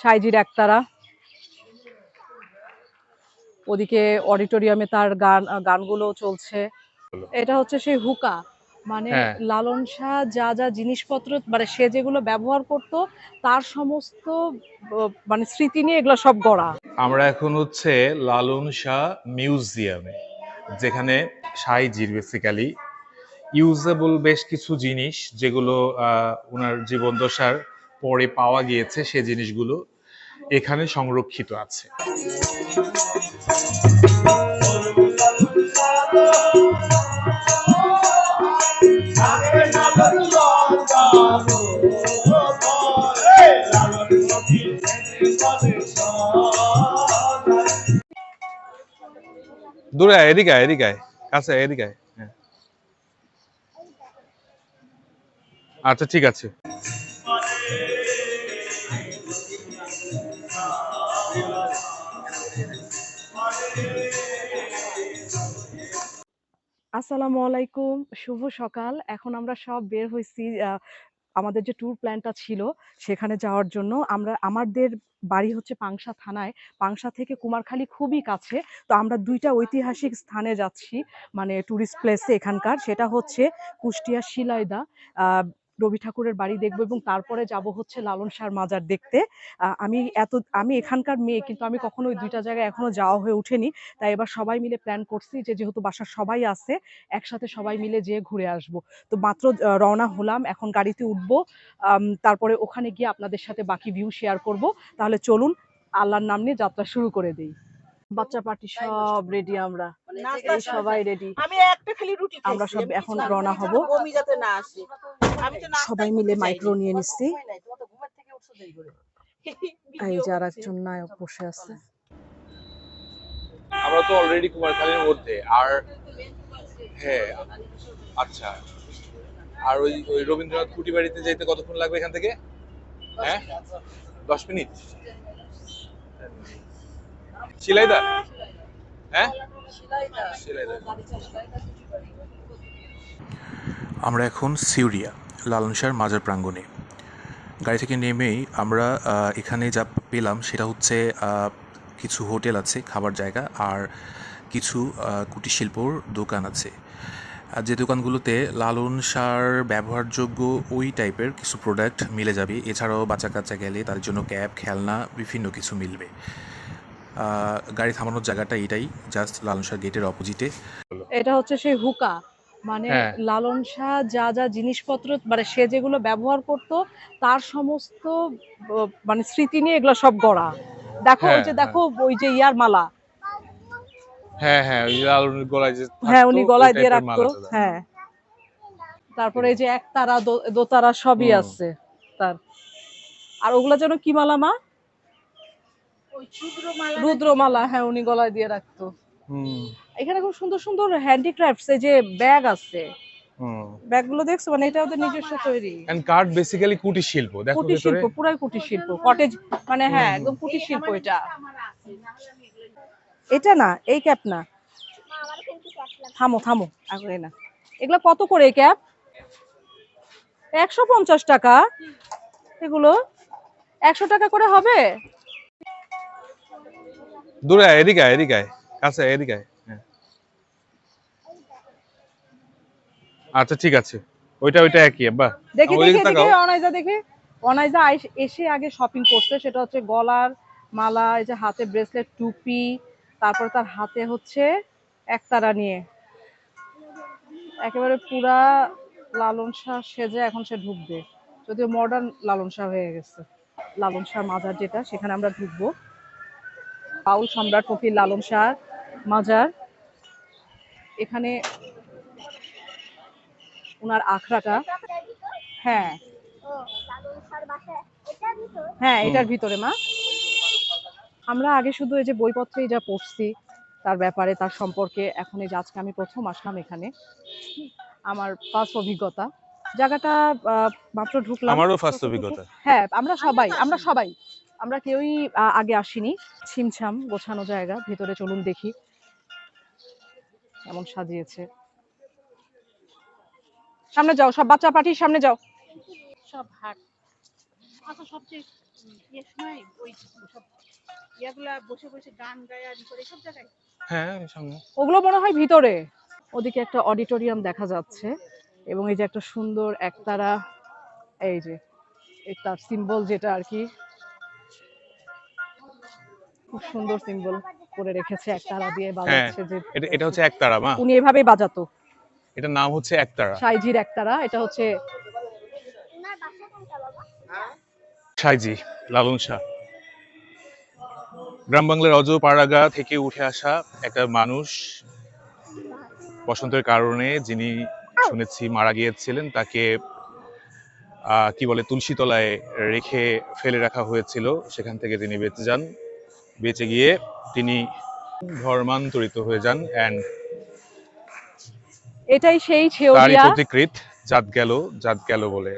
সাইজির একতারা, ওদিকে অডিটোরিয়ামে তার গানগুলো চলছে। এটা হচ্ছে সেই হুকা, মানে লালন শাহ যা যা জিনিসপত্র মানে সে যেগুলো ব্যবহার করত তার সমস্ত মানে স্মৃতি নিয়ে এগুলো সব গড়া। আমরা এখন হচ্ছে লালন শাহ মিউজিয়ামে, যেখানে সাইজির বেসিক্যালি ইউজেবল বেশ কিছু জিনিস যেগুলো ওনার জীবদ্দশার পরে পাওয়া গিয়েছে, সে জিনিসগুলো এখানে সংরক্ষিত আছে। দূরে এদিকে এদিকে কাছে এদিকে। আচ্ছা ঠিক আছে। আসসালামু আলাইকুম, শুভ সকাল। এখন আমরা সব বের হয়েছি আমাদের যে ট্যুর প্ল্যানটা ছিল সেখানে যাওয়ার জন্য। আমাদের বাড়ি হচ্ছে পাংশা থানায়, পাংশা থেকে কুমারখালী খুবই কাছে। তো আমরা দুইটা ঐতিহাসিক স্থানে যাচ্ছি, মানে ট্যুরিস্ট প্লেসে এখানকার। সেটা হচ্ছে কুষ্টিয়া শিলাইদা, রবি ঠাকুরের বাড়ি দেখবো, এবং তারপরে যাব হচ্ছে লালন শাহর মাজার দেখতে। আমি এখানকার মেয়ে, কিন্তু আমি কখনো ওই দুইটা জায়গায় এখনো যাওয়া হয়ে ওঠেনি। তাই এবার সবাই মিলে প্ল্যান করছি যে যেহেতু বাসার সবাই আছে, একসাথে সবাই মিলে যেয়ে ঘুরে আসবো। তো মাত্র রওনা হলাম, এখন গাড়িতে উঠবো। তারপরে ওখানে গিয়ে আপনাদের সাথে বাকি ভিউ শেয়ার করব। তাহলে চলুন আল্লাহর নাম নিয়ে যাত্রা শুরু করে দেই। বাচ্চা পার্টি সব রেডি, আমরা এই সবাই রেডি। আমি একটা খালি রুটি খাইছি, আমরা সব এখন রওনা হব। বমি যাতে না আসে। আমি তো সবাই মিলে মাইক্রো নিয়ে নিচ্ছি। এই যে আর একজন নায়ক বসে আছে। আমরা তো অলরেডি কুমারখালীর মধ্যে। আর হ্যাঁ, আচ্ছা, আর ওই রবীন্দ্রনাথ কুটি বাড়িতে যেতে কতক্ষণ লাগবে এখান থেকে? হ্যাঁ, 10 মিনিট। শিলাইদা, হ্যাঁ শিলাইদা। আমরা এখন সিউড়িয়া লালন শাহর মাজার প্রাঙ্গণে। গাড়ি থেকে নেমেই আমরা এখানে যা পেলাম সেটা হচ্ছে কিছু হোটেল আছে, খাবার জায়গা, আর কিছু কুটির শিল্পর দোকান আছে। যে দোকানগুলোতে লালন শাহর ব্যবহারযোগ্য ওই টাইপের কিছু প্রোডাক্ট মিলে যাবে। এছাড়াও বাচ্চা কাচ্চা গেলে তার জন্য ক্যাপ, খেলনা, বিভিন্ন কিছু মিলবে। গাড়ি থামানোর জায়গাটা এটাই, জাস্ট লালন শাহ গেটের অপোজিটে। এটা হচ্ছে সেই হুকা, মানে লালন শাহ যা যা জিনিসপত্র মানে সে যেগুলো ব্যবহার করত তার সমস্ত মানে স্মৃতি নিয়ে এগুলো সব গড়া। দেখো ওই যে দেখো ওই যে ইয়ার মালা, হ্যাঁ হ্যাঁ, ওই লালনের গলায় যে হ্যাঁ উনি গলায় দিয়ে রাখতো। হ্যাঁ, তারপরে এই যে একতারা দোতারা সবই আছে তার। আর ওগুলা যেন কি মালা মা? রুদ্রমালা, হ্যাঁ উনি গলায় দিয়ে রাখতো। এখানে খুব সুন্দর সুন্দর হ্যান্ডিক্রাফটস, এই যে ব্যাগ আছে, ব্যাগগুলো দেখছো, মানে এটা ওদের নিজস্ব তৈরি। এন্ড কার্ড বেসিক্যালি কুটির শিল্প। দেখো কুটির শিল্প, পুরাই কুটির শিল্প, কটেজ, মানে হ্যাঁ একদম কুটির শিল্প। এটা এটা না, এই ক্যাপ না, থামো থামো আগে না। এগুলো কত করে এই ক্যাপ? 150 টাকা। এগুলো 100 টাকা করে হবে। দূরে এদিকে এদিকে কাছে এদিকে। আচ্ছা ঠিক আছে, ওইটা একই। আব্বা দেখি দেখি দেখি অনাইজা, দেখি অনাইজা এসে আগে শপিং করছে। সেটা হচ্ছে গলার মালা, এই যে হাতে ব্রেসলেট, টুপি, তারপর তার হাতে হচ্ছে একতারা নিয়ে একেবারে পুরা লালন শাহ সেজে এখন সে ঢুকবে। যদিও মডার্ন লালন শাহ হয়ে গেছে। লালন শাহ মাজার যেটা, সেখানে আমরা ঢুকবো। বাউল সম্রাট ফকির লালন শাহ মাজার। এখানে ওনার আখড়াটা, হ্যাঁ হ্যাঁ এটার ভিতরে মা। আমরা আগে শুধু এই যে বইপত্রেই যা পড়ছি তার ব্যাপারে, তার সম্পর্কে। এখন এই যে আজকে আমি প্রথম আসলাম এখানে, আমার ফার্স্ট অভিজ্ঞতা। জায়গাটা মাত্র ঢুকলাম, আমারও ফার্স্ট অভিজ্ঞতা। হ্যাঁ আমরা সবাই আমরা কেউই আগে আসিনি। ছিমছাম গোছানো জায়গা, ভেতরে চলুন দেখি এমন সাজিয়েছে। সামনে যাও, সব বাচ্চা পাঠিয়ে সামনে যাও। সব হাট। আচ্ছা সবচেয়ে সময় ওই সব ইয়াগুলা বসে বসে গান গায় আর করে সব জায়গায়। হ্যাঁ সামনে। ওগুলো মনে হয় ভিতরে। ওদিকে একটা অডিটোরিয়াম দেখা যাচ্ছে এবং এই যে একটা সুন্দর একতারা, এই যে তার সিম্বল যেটা আর কি, খুব সুন্দর সিম্বল করে রেখেছে একতারা দিয়ে হ্যাঁ বাজাচ্ছে যে এটা এটা হচ্ছে একতারা মা। উনি এভাবেই বাজাতো। এটার নাম হচ্ছে একতারা। সাইজির একতারা, এটা হচ্ছে সাইজি লালন শাহ। গ্রাম বাংলার অজপাড়াগা থেকে উঠে আসা একটা মানুষ, বসন্তের কারণে যিনি শুনেছি মারা গিয়েছিলেন, তাকে কি বলে তুলসী তলায় রেখে ফেলে রাখা হয়েছিল। সেখান থেকে তিনি বেঁচে যান, বেঁচে গিয়ে তিনি ধর্মান্তরিত হয়ে যান অ্যান্ড এটাই সেই তারই ছেউরিয়া। প্রতিকৃত জাত গেল বলে।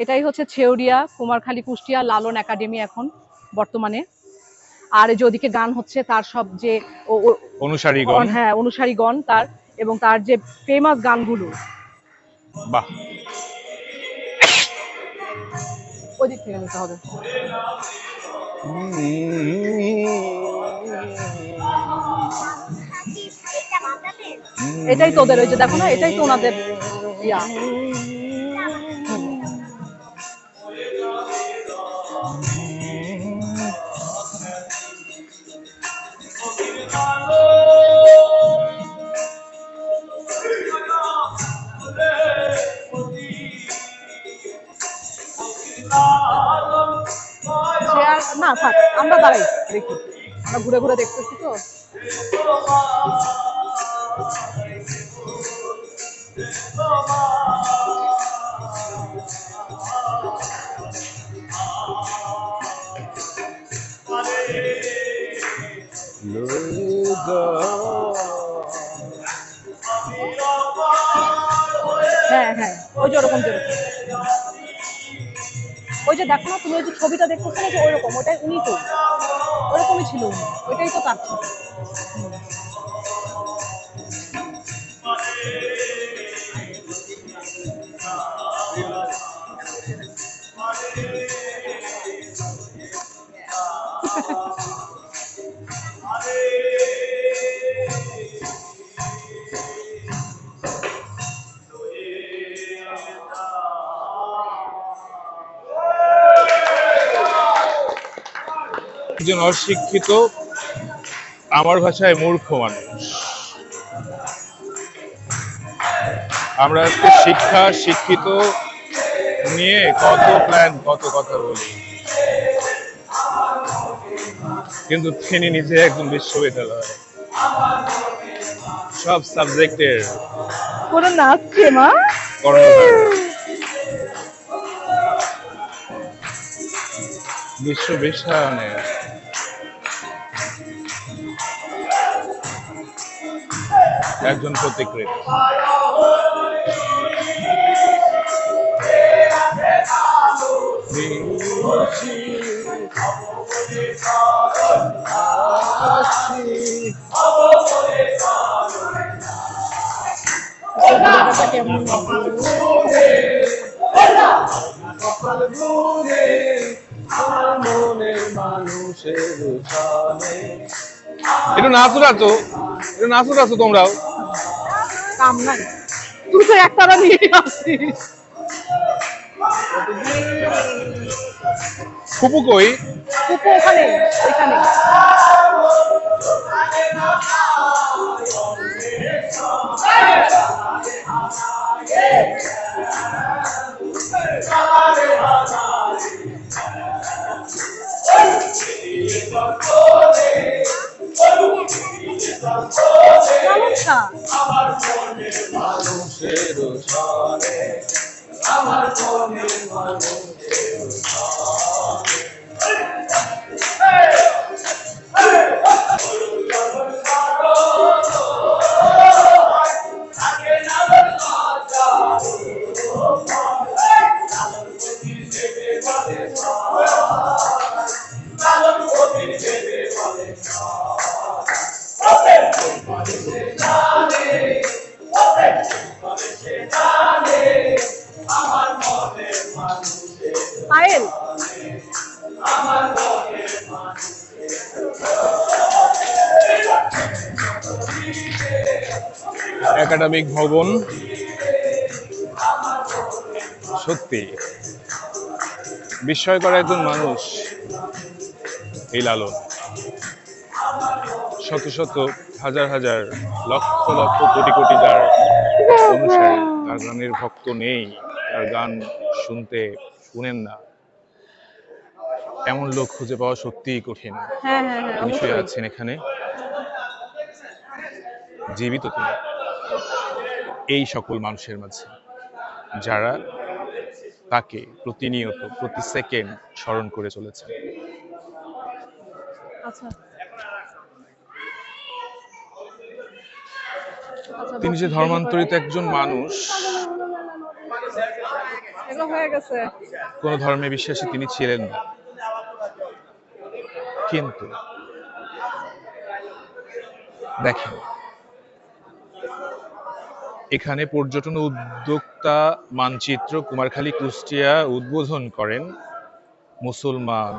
এটাই হচ্ছে ছেউরিয়া, কুমারখালী কুষ্টিয়া লালন একাডেমি এখন বর্তমানে। আর এই যে ওদিকে গান হচ্ছে তার সব যে অনুসারীগণ। হ্যাঁ অনুসারীগণ তার, এবং তার যে ফেমাস গানগুলো। বাহ, ওই দিক থেকে নিতে হবে। এটাই তোদের, ওই যে দেখো না, এটাই তো ওনাদের ইয়া। না থাক, আমরা দাঁড়াই দেখি, আমরা ঘুরে ঘুরে দেখতেছি তো। হ্যাঁ হ্যাঁ, ওই যে ওরকম যেরকম, ওই যে দেখো না তুমি, ওই যে ছবিটা দেখতেছো না, যে ওইরকম, ওটাই উনি তো, ওরকমই ছিল উনি, ওইটাই তো তার ছবি। একজন অশিক্ষিত, আমার ভাষায় মূর্খ মানুষ। আমরা আজকে শিক্ষা শিক্ষিত নিয়ে কত প্ল্যান, কত কথা বলি, কিন্তু তিনি নিজে একজন বিশ্ববিদ্যালয়, সব সাবজেক্টের কোনো নাচছে মা, কর্ণধার, বিশ্ববিদ্যালয়ের একজন প্রতিকৃত। একটু নাচো নাচো, একটু নাচো নাচো তোমরাও। কাম নাই, তুই তো একতারা নিয়ে আসছিস। ফুপু কই? ফুপু ওখানে, ওইখানে। লালন শাহ। একাডেমিক ভবন। সত্যি বিস্ময়কর একজন মানুষ এই লালন। শত শত হাজার হাজার লক্ষ লক্ষ কোটি কোটি তার অনুসারী, তার গানের ভক্ত নেই, তার গান শুনেন না এমন লোক খুঁজে পাওয়া সত্যিই কঠিন। হ্যাঁ হ্যাঁ হ্যাঁ, তিনি শুয়ে অবশ্যই। আছেন এখানে, জীবিত তিনি এই সকল মানুষের মাঝে যারা তাকে প্রতিনিয়ত প্রতি সেকেন্ড স্মরণ করে চলেছে। আচ্ছা আচ্ছা, তিনি যে বসেন, রেডি ধর্মান্তরিত করেন। একজন মানুষ, এগুলো হয়ে গেছে। কোন ধর্মে বিশ্বাসী তিনি ছিলেন না, কিন্তু দেখেন এখানে পর্যটন উদ্যোক্তা মানচিত্র কুমারখালী কুষ্টিয়া উদ্বোধন করেন মুসলমান,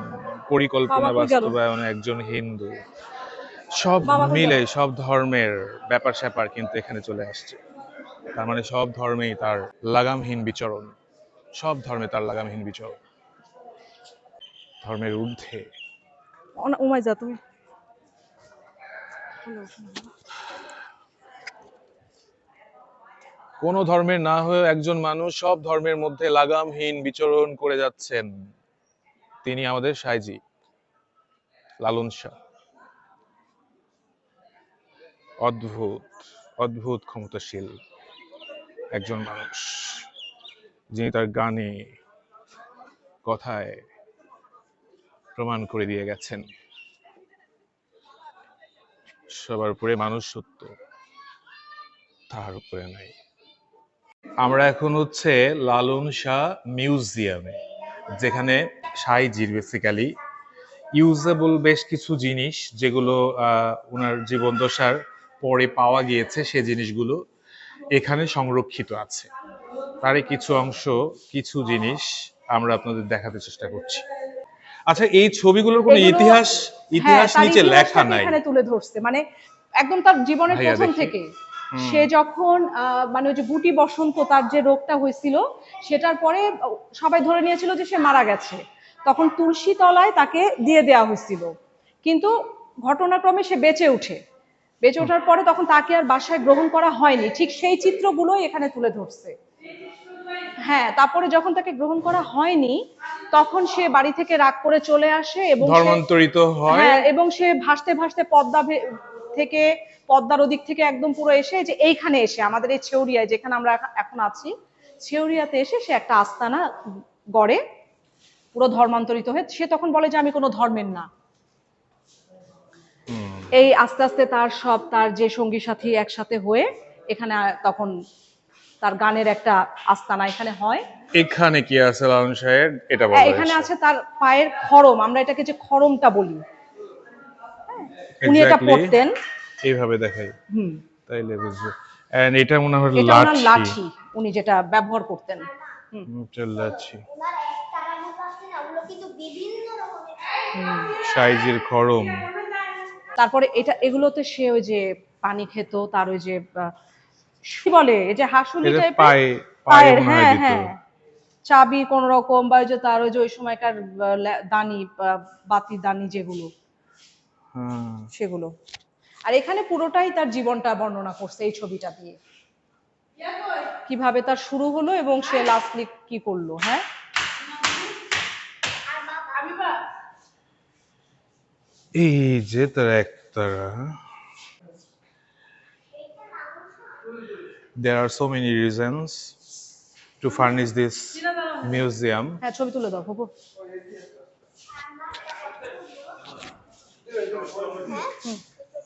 পরিকল্পনা বাবা কই গেল? বাস্তবায়নে একজন হিন্দু, সব বাবা কই গেল? মিলে সব ধর্মের ব্যাপার স্যাপার কিন্তু এখানে চলে আসছে। তার মানে সব ধর্মেই তার লাগামহীন বিচরণ, সব ধর্মে তার লাগামহীন বিচরণ, ধর্মের ঊর্ধ্বে। উমাই যা তুমি। কোন ধর্মের না হয়ে একজন মানুষ সব ধর্মের মধ্যে লাগামহীন বিচরণ করে যাচ্ছেন। তিনি আমাদের সাইজি লালন শাহ। অদ্ভুত অদ্ভুত ক্ষমতাশীল একজন মানুষ, যিনি তার গানে কথায় প্রমাণ করে দিয়ে গেছেন সবার উপরে মানুষ সত্য, তাহার উপরে নাই। আমরা এখন হচ্ছে লালন শাহ মিউজিয়ামে, যেখানে সাইজির বেসিক্যালি ইউজেবল বেশ কিছু জিনিস যেগুলো ওনার জীবন দশার পরে পাওয়া গিয়েছে, সে জিনিসগুলো এখানে সংরক্ষিত আছে। তারই কিছু অংশ, কিছু জিনিস আমরা আপনাদের দেখাতে চেষ্টা করছি। আচ্ছা, এই ছবিগুলোর কোনো এগুলো- ইতিহাস হ্যাঁ, তার নিচে লেখা ইতিহাসটাকে নাই এখানে তুলে ধরছে, মানে একদম তার জীবনের ভাইয়া, প্রথম দেখি। থেকে। সে যখন মানে ওই যে গুটি বসন্ত, তার যে রোগটা হয়েছিল, সেটার পরে সবাই ধরে নিয়েছিল যে সে মারা গেছে। তখন তুলসী তলায় তাকে দিয়ে দেওয়া হয়েছিল, কিন্তু ঘটনাক্রমে সে বেঁচে ওঠার পরে তখন তাকে আর বাসায় গ্রহণ করা হয়নি। ঠিক সেই চিত্রগুলোই এখানে তুলে ধরছে। হ্যাঁ, তারপরে যখন তাকে গ্রহণ করা হয়নি, তখন সে বাড়ি থেকে রাগ করে চলে আসে এবং ধর্মান্তরিত হয়। হ্যাঁ, এবং সে ভাসতে ভাসতে থেকে পদ্মার ওদিক থেকে একদম পুরো এসে যে এইখানে এসে আমাদের এই ছেউরিয়ায়, যেখানে আমরা এখন আছি, ছেউরিয়াতে এসে সে একটা আস্তানা গড়ে, পুরো ধর্মান্তরিত হয়ে। সে তখন বলে যে আমি কোনো ধর্মের না। এই আস্তে আস্তে তার যে সঙ্গী সাথী একসাথে হয়ে এখানে তখন তার গানের একটা আস্তানা এখানে হয়। এখানে কি আছে লালন শাহের, এটা বলা এখানে আছে তার পায়ের খড়ম, আমরা এটাকে যে খড়মটা বলি, উনি এটা Exactly পড়তেন। এইভাবে দেখাই, হুম, তাইলে বুঝবে। এন্ড এটা মনে হয় এটা ওনার লাঠি। লাঠি, উনি যেটা ব্যবহার করতেন। এটা লাঠি। বিভিন্ন রকমের সাইজের খড়ম। তারপরে এগুলোতে সে ওই যে পানি খেত, তার ওই যে কি বলে, এই যে হাসুলি এটা টাইপের পায়ে পায়ের, মনে হয় হ্যাঁ দিত। হ্যাঁ, চাবি কোন রকম, বা ওই যে তার ওই যে ওই সময়কার দানি, বাতির দানি যেগুলো, সেগুলো। আর এখানে পুরোটাই তার জীবনটা বর্ণনা করছে এই ছবিটা দিয়ে, কিভাবে তার শুরু হলো এবং সে লাস্টলি কি করলো। হ্যাঁ, এই যে তার একতারা। There are so many reasons to furnish this museum. হ্যাঁ, ছবি তুলে দাও বাবু।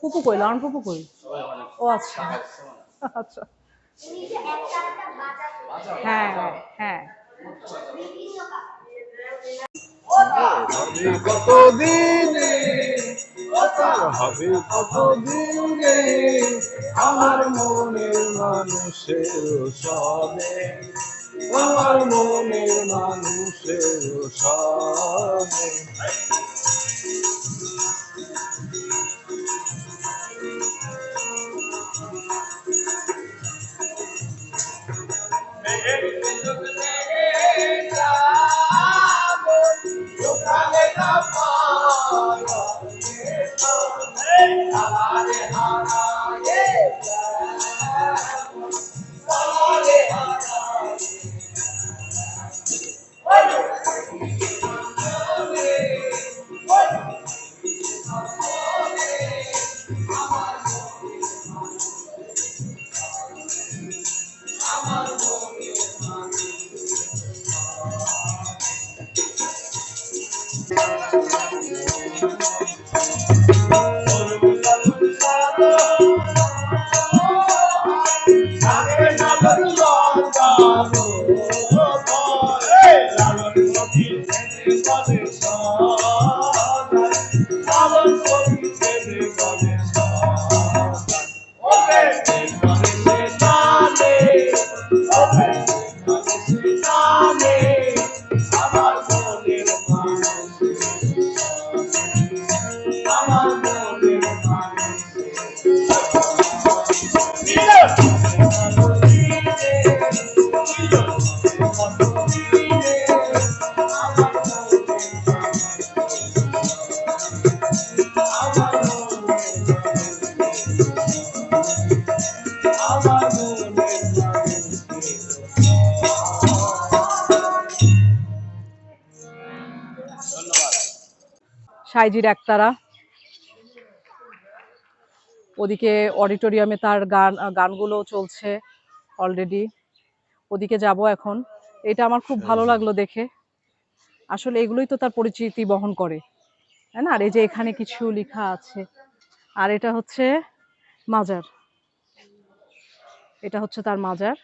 ফুপু কই, লালন ফুপু কই? ও আচ্ছা আচ্ছা, উনি যে একটা একটা বাজার হ্যাঁ হ্যাঁ। বিভিন্ন কতদিনে হবে, কতদিনে আমার মনের মানুষের সবে, আমার মনের মানুষের সবে। সাইজির একতারা, ওদিকে অডিটোরিয়ামে তার গানগুলো চলছে অলরেডি। ওদিকে যাব এখন। এটা আমার খুব ভালো লাগলো দেখে। আসলে এগুলোই তো তার পরিচিতি বহন করে, তাই না? আর এই যে এখানে কিছু লেখা আছে। আর এটা হচ্ছে মাজার, এটা হচ্ছে তার মাজার।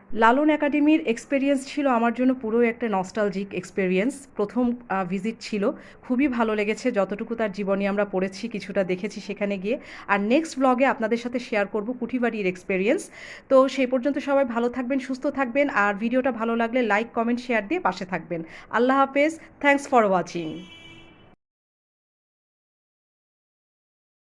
লালন একাডেমির এক্সপেরিয়েন্স ছিল আমার জন্য পুরো একটা নস্টালজিক এক্সপেরিয়েন্স। প্রথম ভিজিট ছিল, খুবই ভালো লেগেছে। যতটুকু তার জীবনী আমরা পড়েছি, কিছুটা দেখেছি সেখানে গিয়ে। আর নেক্সট ব্লগে আপনাদের সাথে শেয়ার করব কুঠিবাড়ির এক্সপেরিয়েন্স। তো সেই পর্যন্ত সবাই ভালো থাকবেন, সুস্থ থাকবেন। আর ভিডিওটা ভালো লাগলে লাইক, কমেন্ট, শেয়ার দিয়ে পাশে থাকবেন। আল্লাহ হাফেজ। Thanks for watching.